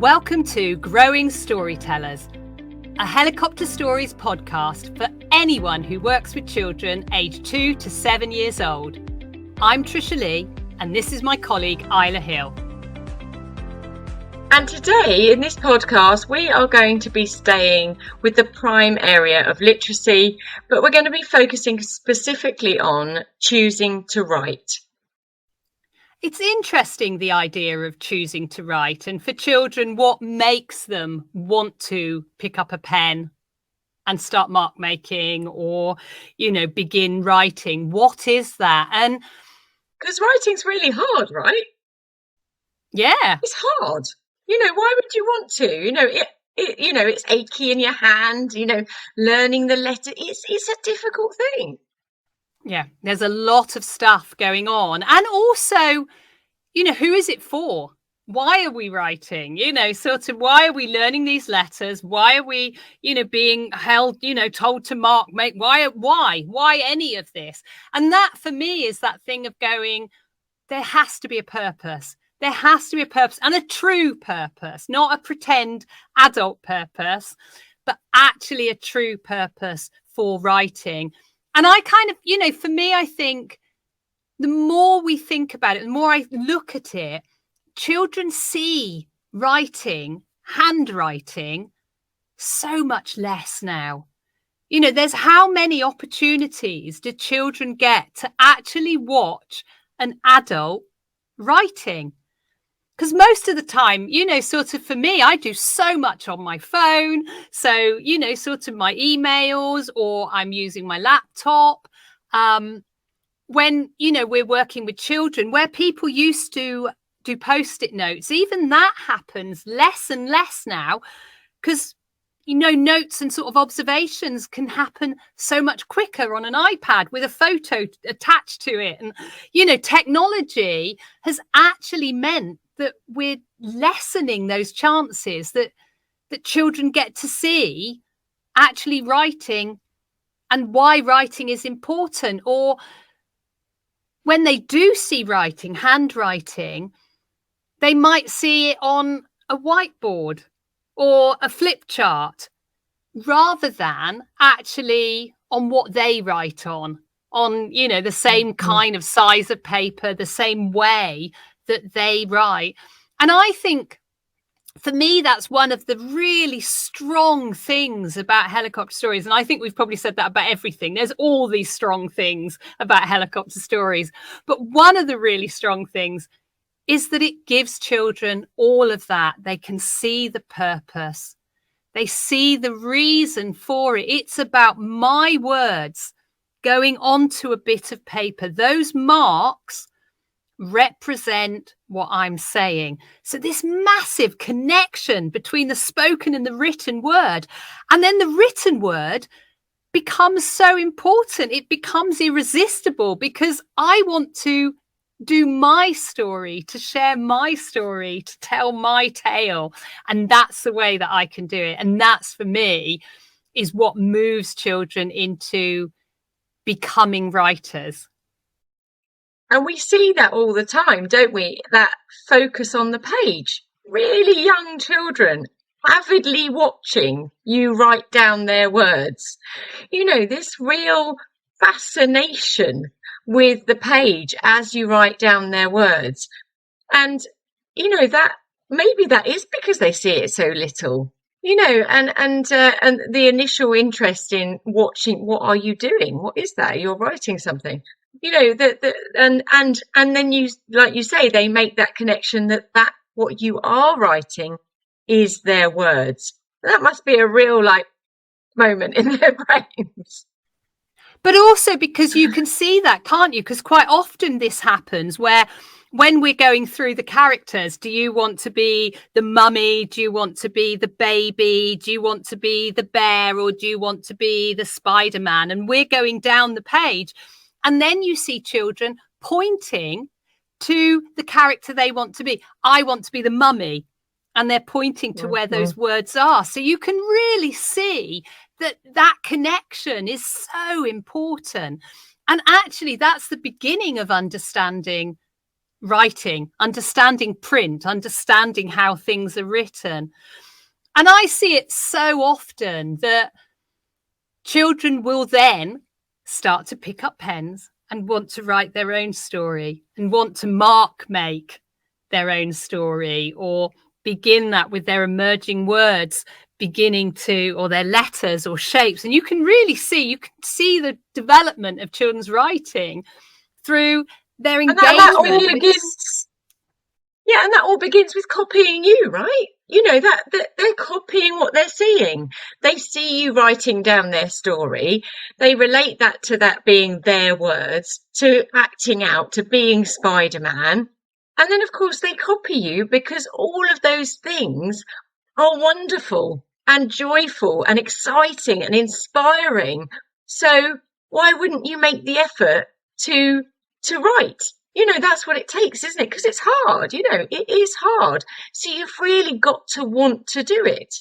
Welcome to Growing Storytellers, a helicopter stories podcast for anyone who works with children aged 2 to 7 years old. I'm Trisha Lee, and this is my colleague Isla Hill. And today in this podcast, we are going to be staying with the prime area of literacy, but we're going to be focusing specifically on choosing to write. It's interesting, the idea of choosing to write, and for children, what makes them want to pick up a pen and start mark making or, begin writing. What is that? And because writing's really hard, right? Yeah. It's hard. Why would you want to? It's achy in your hand, learning the letter. It's a difficult thing. Yeah, there's a lot of stuff going on. And also, who is it for? Why are we writing? Why are we learning these letters? Why are we, being held, told to mark, make, why any of this? And that for me is that thing of going, there has to be a purpose. There has to be a purpose, and a true purpose, not a pretend adult purpose, but actually a true purpose for writing. And I kind of, for me, I think the more we think about it, the more I look at it, children see writing, handwriting, so much less now. There's how many opportunities do children get to actually watch an adult writing? Because most of the time, for me, I do so much on my phone. So, my emails, or I'm using my laptop. When, we're working with children where people used to do Post-it notes, even that happens less and less now because, notes and sort of observations can happen so much quicker on an iPad with a photo attached to it. And, technology has actually meant that we're lessening those chances that children get to see actually writing and why writing is important. Or when they do see writing, handwriting, they might see it on a whiteboard or a flip chart rather than actually on what they write on, the same kind of size of paper, the same way that they write. And I think for me, that's one of the really strong things about helicopter stories. And I think we've probably said that about everything. There's all these strong things about helicopter stories. But one of the really strong things is that it gives children all of that. They can see the purpose. They see the reason for it. It's about my words going onto a bit of paper. Those marks represent what I'm saying. So this massive connection between the spoken and the written word, and then the written word becomes so important. It becomes irresistible because I want to do my story, to share my story, to tell my tale. And that's the way that I can do it. And that's, for me, is what moves children into becoming writers. And we see that all the time, don't we? That focus on the page. Really young children avidly watching you write down their words. This real fascination with the page as you write down their words. And, that maybe that is because they see it so little. And the initial interest in watching, what are you doing? What is that? You're writing something. And then you, like you say, they make that connection that what you are writing is their words. That must be a real moment in their brains. But also because you can see that, can't you? Because quite often this happens where when we're going through the characters, do you want to be the mummy? Do you want to be the baby? Do you want to be the bear? Or do you want to be the Spider-Man? And we're going down the page. And then you see children pointing to the character they want to be. I want to be the mummy. And they're pointing to where those words are. So you can really see that connection is so important. And actually, that's the beginning of understanding writing, understanding print, understanding how things are written. And I see it so often that children will then start to pick up pens and want to write their own story and want to make their own story, or begin that with their emerging words beginning to, or their letters or shapes. And you can see the development of children's writing through their engagement. And that all begins, and that all begins with copying you, right? You know, that they're copying what they're seeing. They see you writing down their story. They relate that to that being their words, to acting out, to being Spider-Man. And then, of course, they copy you because all of those things are wonderful and joyful and exciting and inspiring. So why wouldn't you make the effort to write? You know, that's what it takes, isn't it? Because it's hard, you know, it is hard. So you've really got to want to do it.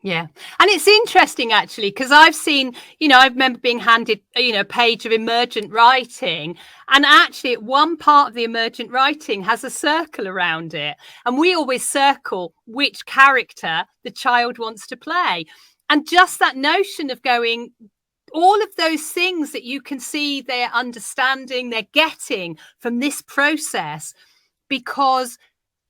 Yeah. And it's interesting, actually, because I've seen, you know, I remember being handed, you know, a page of emergent writing. And actually, one part of the emergent writing has a circle around it. And we always circle which character the child wants to play. And just that notion of going, all of those things that you can see they're understanding, they're getting from this process, because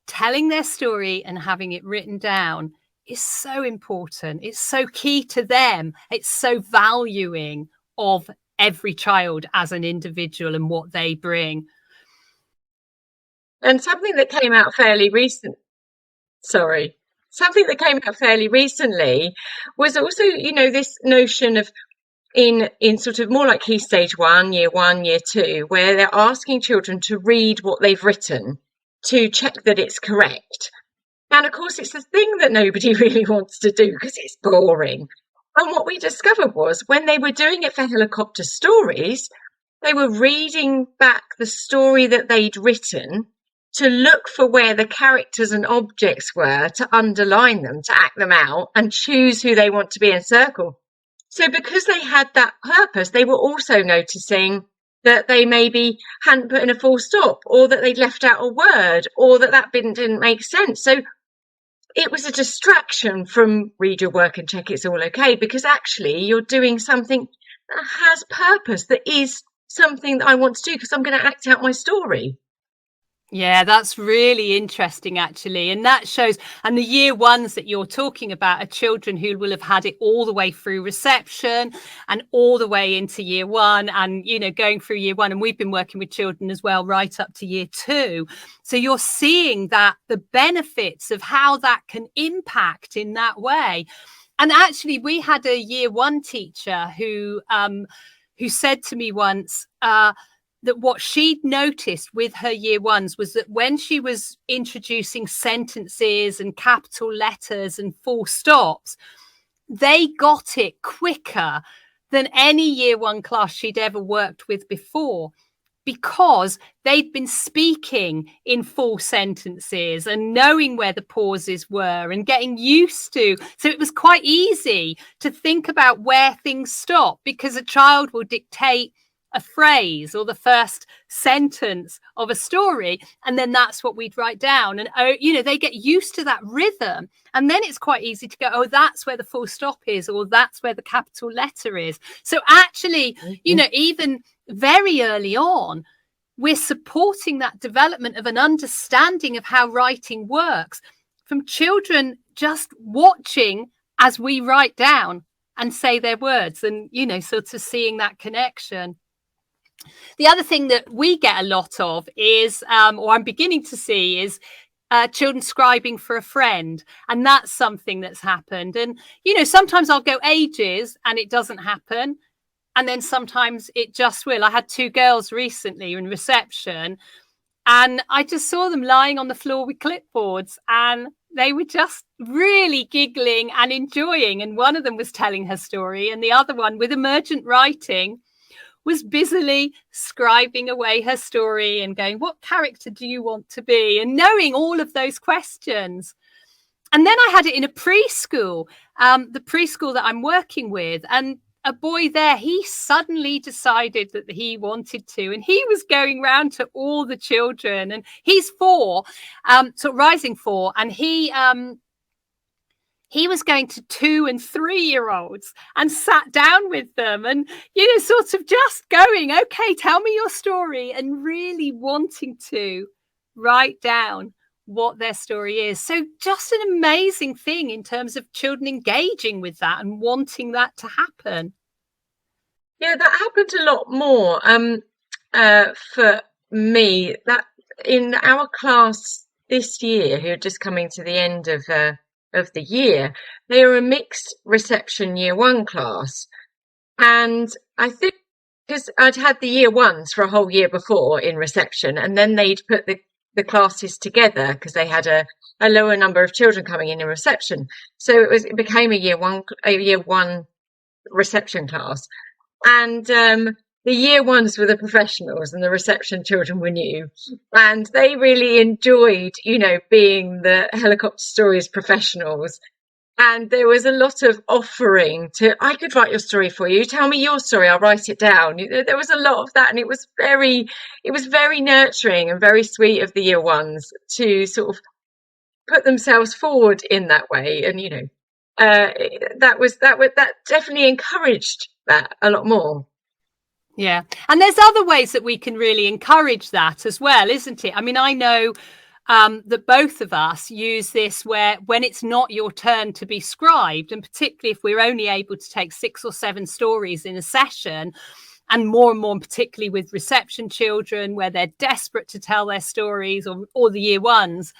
telling their story and having it written down is so important. It's so key to them. It's so valuing of every child as an individual and what they bring. And something that came out fairly recently was also, you know, this notion of in sort of more like Key Stage 1, Year 1, Year 2, where they're asking children to read what they've written to check that it's correct. And of course, it's the thing that nobody really wants to do because it's boring. And what we discovered was when they were doing it for Helicopter Stories, they were reading back the story that they'd written to look for where the characters and objects were, to underline them, to act them out and choose who they want to be in circle. So because they had that purpose, they were also noticing that they maybe hadn't put in a full stop, or that they'd left out a word, or that bit didn't make sense. So it was a distraction from read your work and check it's all okay, because actually you're doing something that has purpose, that is something that I want to do because I'm going to act out my story. Yeah, that's really interesting, actually. And that shows, and the year ones that you're talking about are children who will have had it all the way through reception and all the way into year 1 and, you know, going through year 1. And we've been working with children as well, right up to year 2. So you're seeing that the benefits of how that can impact in that way. And actually, we had a year 1 teacher who said to me once, that what she'd noticed with her year 1s was that when she was introducing sentences and capital letters and full stops, they got it quicker than any year 1 class she'd ever worked with before, because they'd been speaking in full sentences and knowing where the pauses were and getting used to. So it was quite easy to think about where things stop, because a child will dictate a phrase or the first sentence of a story, and then that's what we'd write down. And you know, they get used to that rhythm, and then it's quite easy to go, oh, that's where the full stop is, or that's where the capital letter is. So actually, you know, even very early on, we're supporting that development of an understanding of how writing works from children just watching as we write down and say their words, and, you know, sort of seeing that connection. The other thing that we get a lot of is, or I'm beginning to see, is children scribing for a friend. And that's something that's happened. And, you know, sometimes I'll go ages and it doesn't happen. And then sometimes it just will. I had 2 girls recently in reception, and I just saw them lying on the floor with clipboards, and they were just really giggling and enjoying. And one of them was telling her story, and the other one, with emergent writing, was busily scribing away her story and going, what character do you want to be? And knowing all of those questions. And then I had it in a preschool, the preschool that I'm working with. And a boy there, he suddenly decided that he wanted to, and he was going round to all the children, and he's 4, so rising 4, and he was going to 2 and 3-year-olds and sat down with them and, sort of just going, okay, tell me your story, and really wanting to write down what their story is. So just an amazing thing in terms of children engaging with that and wanting that to happen. Yeah, that happened a lot more for me. That in our class this year, who are just coming to the end of the year, they are a mixed reception year 1 class, and I think because I'd had the year 1s for a whole year before in reception, and then they'd put the classes together because they had a lower number of children coming in reception, so it became a year 1 reception class. And the year 1s were the professionals and the reception children were new, and they really enjoyed being the helicopter stories professionals. And there was a lot of offering to, I could write your story for you, tell me your story, I'll write it down. There was a lot of that, and it was very nurturing and very sweet of the year 1s to sort of put themselves forward in that way. And that definitely encouraged that a lot more. Yeah, and there's other ways that we can really encourage that as well, isn't it? I mean, I know that both of us use this where when it's not your turn to be scribed, and particularly if we're only able to take 6 or 7 stories in a session, and more, particularly with reception children where they're desperate to tell their stories, or the year 1s,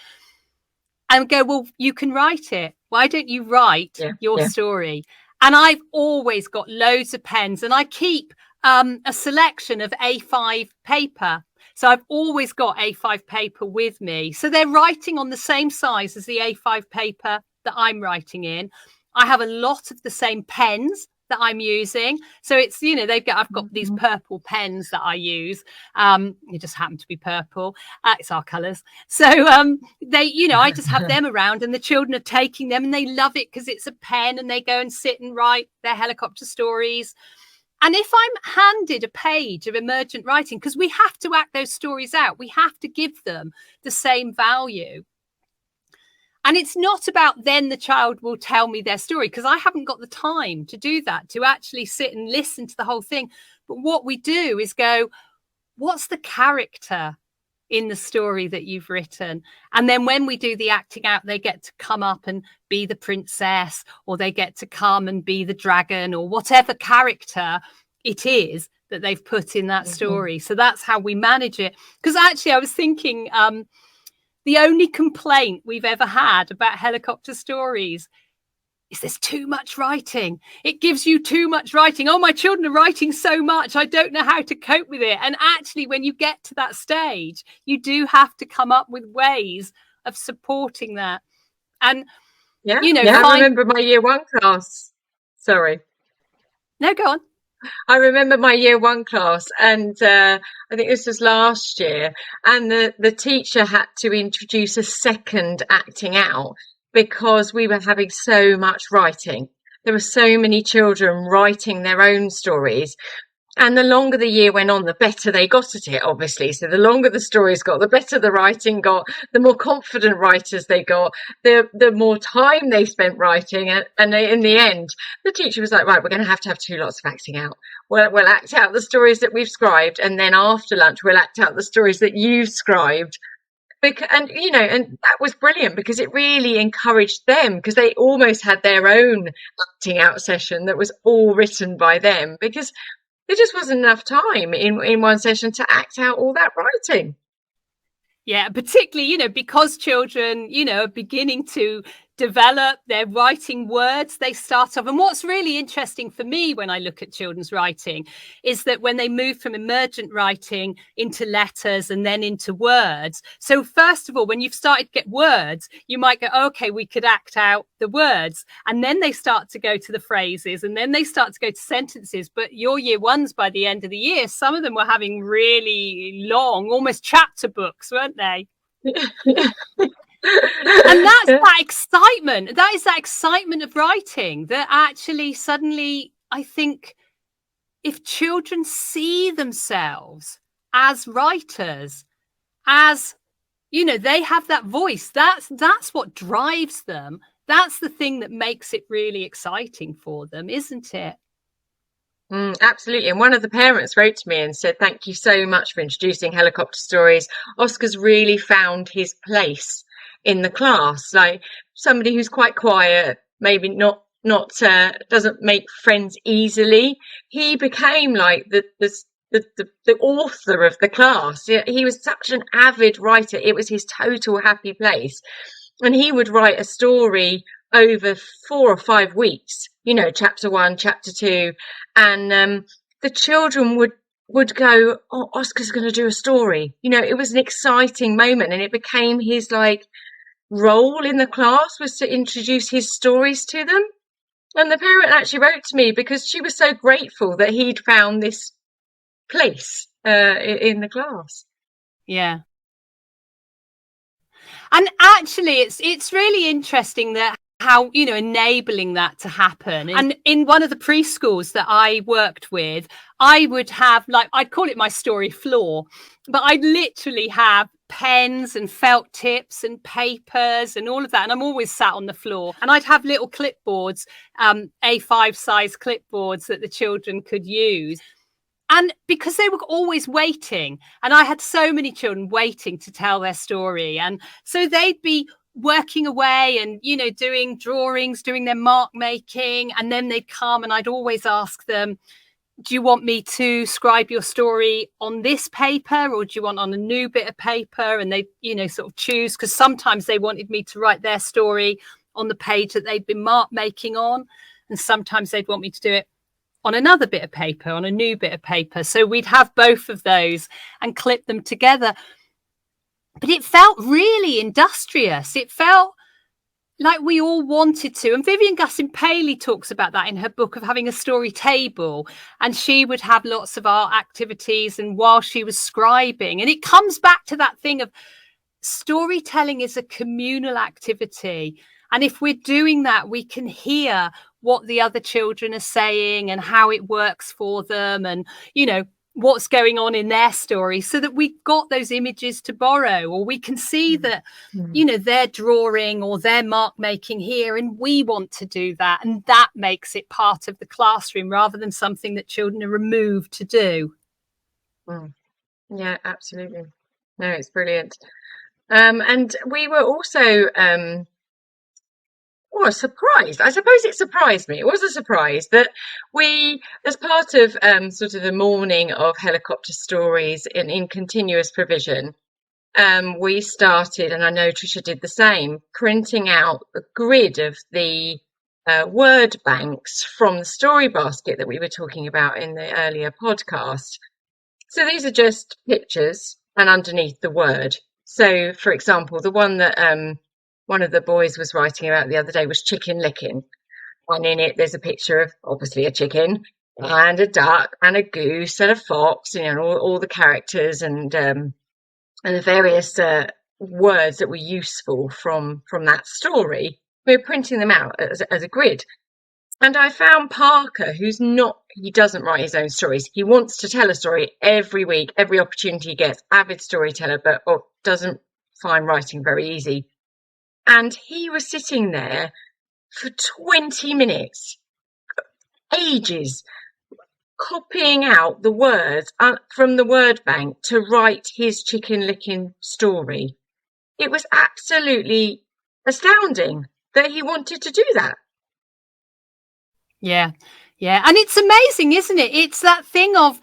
and go, well, you can write it. Why don't you write your story? And I've always got loads of pens, and I keep a selection of A5 paper. So I've always got A5 paper with me. So they're writing on the same size as the A5 paper that I'm writing in. I have a lot of the same pens that I'm using. So it's, I've got these purple pens that I use. It just happen to be purple. It's our colours. So I just have them around, and the children are taking them and they love it because it's a pen, and they go and sit and write their helicopter stories. And if I'm handed a page of emergent writing, because we have to act those stories out, we have to give them the same value. And it's not about then the child will tell me their story, because I haven't got the time to do that, to actually sit and listen to the whole thing. But what we do is go, what's the character in the story that you've written? And then when we do the acting out, they get to come up and be the princess, or they get to come and be the dragon, or whatever character it is that they've put in that story. So that's how we manage it. Because actually I was thinking, the only complaint we've ever had about helicopter stories is there's too much writing. It gives you too much writing. Oh, my children are writing so much, I don't know how to cope with it. And actually, when you get to that stage, you do have to come up with ways of supporting that. And, I remember my year 1 class. Sorry. No, go on. I remember my year 1 class, and I think this was last year, and the teacher had to introduce a second acting out because we were having so much writing. There were so many children writing their own stories. And the longer the year went on, the better they got at it, obviously. So the longer the stories got, the better the writing got, the more confident writers they got, the more time they spent writing. And in the end, the teacher was like, right, we're going to have 2 lots of acting out. We'll act out the stories that we've scribed. And then after lunch, we'll act out the stories that you've scribed. And that was brilliant because it really encouraged them, because they almost had their own acting out session that was all written by them, because there just wasn't enough time in one session to act out all that writing. Yeah, particularly, because children, are beginning to develop, they're writing words, they start off. And what's really interesting for me when I look at children's writing is that when they move from emergent writing into letters and then into words. So first of all, when you've started to get words, you might go, okay, we could act out the words. And then they start to go to the phrases, and then they start to go to sentences. But your year 1s, by the end of the year, some of them were having really long, almost chapter books, weren't they? And that's that excitement. That is that excitement of writing, that actually suddenly I think if children see themselves as writers, as, you know, they have that voice, that's what drives them. That's the thing that makes it really exciting for them, isn't it? Absolutely. And one of the parents wrote to me and said, "Thank you so much for introducing helicopter stories. Oscar's really found his place in the class. Like somebody who's quite quiet, maybe not doesn't make friends easily. He became like the author of the class. He was such an avid writer. It was his total happy place. And he would write a story over 4 or 5 weeks, you know, chapter 1, chapter 2, and the children would go, "Oh, Oscar's going to do a story." You know, it was an exciting moment, and it became his like role in the class was to introduce his stories to them. And the parent actually wrote to me because she was so grateful that he'd found this place in the class. Yeah. And actually, it's really interesting that how, you know, enabling that to happen. And in one of the preschools that I worked with, I would have, like, I'd call it my story floor, but I'd literally have pens and felt tips and papers and all of that. And I'm always sat on the floor, and I'd have little clipboards, A5 size clipboards that the children could use. And because they were always waiting, and I had so many children waiting to tell their story. And so they'd be working away and, you know, doing drawings, doing their mark making. And then they'd come, and I'd always ask them, "Do you want me to scribe your story on this paper, or do you want on a new bit of paper?" And they, you know, sort of choose, because sometimes they wanted me to write their story on the page that they'd been mark making on. And sometimes they'd want me to do it on another bit of paper, on a new bit of paper. So we'd have both of those and clip them together. But it felt really industrious. It felt like we all wanted to. And Vivian Gussin Paley talks about that in her book of having a story table. And she would have lots of art activities and while she was scribing. And it comes back to that thing of storytelling is a communal activity. And if we're doing that, we can hear what the other children are saying and how it works for them, and, you know, what's going on in their story, so that we've got those images to borrow, or we can see that, you know, they're drawing or they're mark making here, and we want to do that. And that makes it part of the classroom rather than something that children are removed to do. Yeah, absolutely. No, it's brilliant. And we were also surprised. I suppose it surprised me. It was a surprise that we, as part of sort of the morning of helicopter stories in continuous provision, we started, and I know Tricia did the same, printing out a grid of the word banks from the story basket that we were talking about in the earlier podcast. So these are just pictures and underneath the word. So, for example, the one that one of the boys was writing about the other day was chicken licking. And in it, there's a picture of obviously a chicken and a duck and a goose and a fox, you know, all the characters and the various words that were useful from that story. We're printing them out as a grid. And I found Parker, he doesn't write his own stories. He wants to tell a story every week, every opportunity he gets, avid storyteller, but doesn't find writing very easy. And he was sitting there for 20 minutes, ages, copying out the words from the word bank to write his chicken licking story. It was absolutely astounding that he wanted to do that. Yeah. And it's amazing, isn't it? It's that thing of,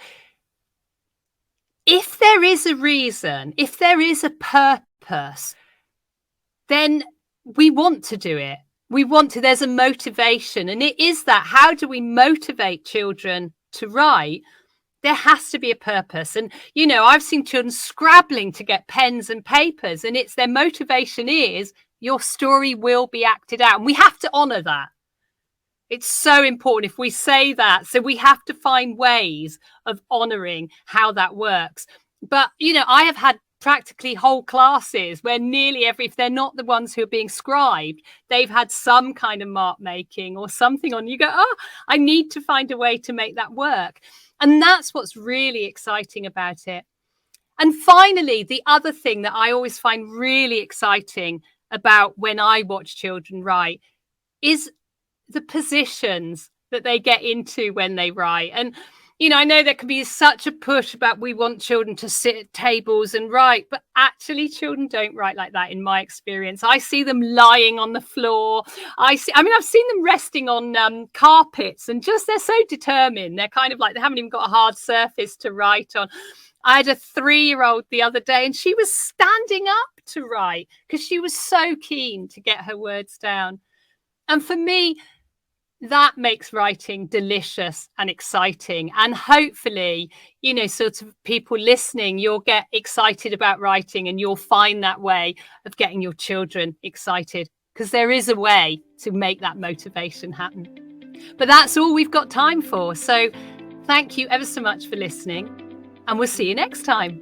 if there is a reason, if there is a purpose, then we want to do it. There's a motivation. And it is that, how do we motivate children to write? There has to be a purpose. And, you know, I've seen children scrabbling to get pens and papers, and it's their motivation is your story will be acted out. And we have to honour that. It's so important if we say that. So we have to find ways of honouring how that works. But, you know, I have had practically whole classes where nearly if they're not the ones who are being scribed, they've had some kind of mark making or something on. You go, oh, I need to find a way to make that work. And that's what's really exciting about it. And finally, the other thing that I always find really exciting about when I watch children write is the positions that they get into when they write. And I know there can be such a push about we want children to sit at tables and write, but actually children don't write like that in my experience. I see them lying on the floor. I've seen them resting on carpets, and just they're so determined. They're kind of like they haven't even got a hard surface to write on. I had a 3-year-old the other day, and she was standing up to write because she was so keen to get her words down. And for me, that makes writing delicious and exciting. And hopefully, sort of people listening, you'll get excited about writing, and you'll find that way of getting your children excited, because there is a way to make that motivation happen. But that's all we've got time for. So thank you ever so much for listening, and we'll see you next time.